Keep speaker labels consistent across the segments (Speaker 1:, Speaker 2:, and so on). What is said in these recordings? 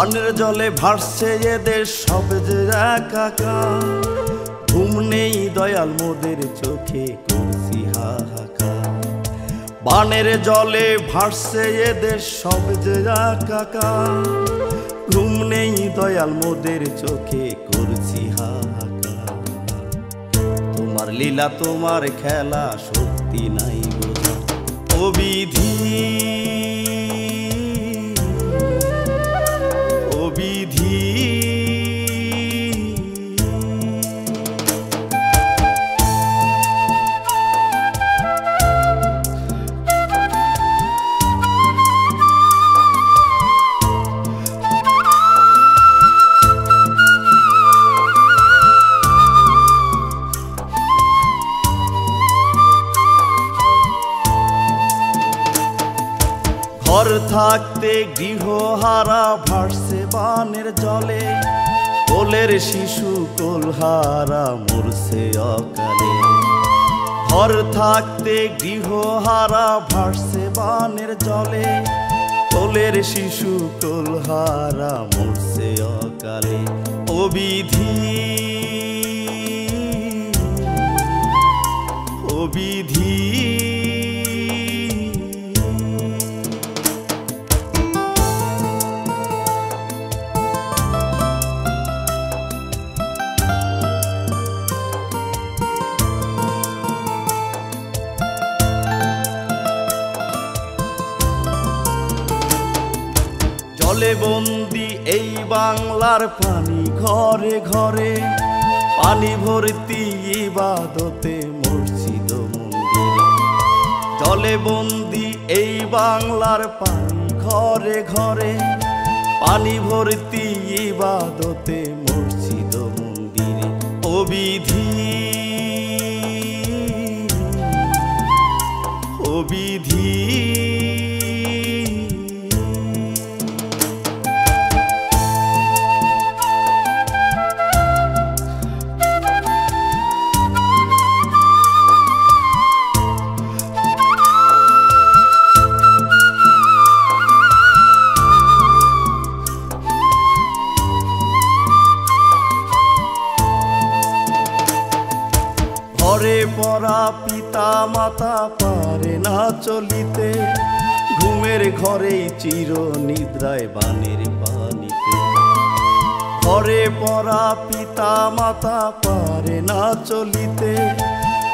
Speaker 1: বানের জলে ভাসছে এদের সব যে একাকার। ঘুম নেই দয়াল মোদের চোখে করছি হাহাকার। বানের জলে ভাসছে এদের সব যে একাকার। ঘুম নেই দয়াল মোদের চোখে করছি হাহাকার। তোমার লীলা তোমার খেলা শক্তি নাই বোঝা। ও বিধি ও বিধি ঘর থাকতে গৃহহারা ভাসছে বানের জলে। কোলের শিশু কোলহারা মরছে অকালে। ঘর থাকতে গৃহহারা ভাসছে বানের জলে। কোলের শিশু কোলহারা মরছে অকালে। ও বিধি ও বিধি জলে বন্দি এই বাংলার পানি ঘরে ঘরে। পানি ভর্তি ইবাদতে মসজিদ মন্দিরে। জলে বন্দি এই বাংলার পানি ঘরে ঘরে। পানি ভর্তি ইবাদতে মসজিদ মন্দিরে। ও বিধি ও বিধি ঘরে পড়া পিতা মাতা পারে না চলিতে। ঘুমের ঘরেই চির নিদ্রায় বানের পানিতে। ঘরে পড়া পিতা মাতা পারে না চলিতে।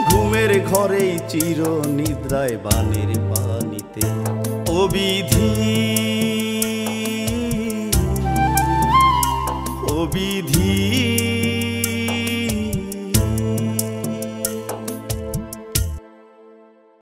Speaker 1: ঘুমের ঘরেই চির নিদ্রায় বানের পানিতে। ও বিধি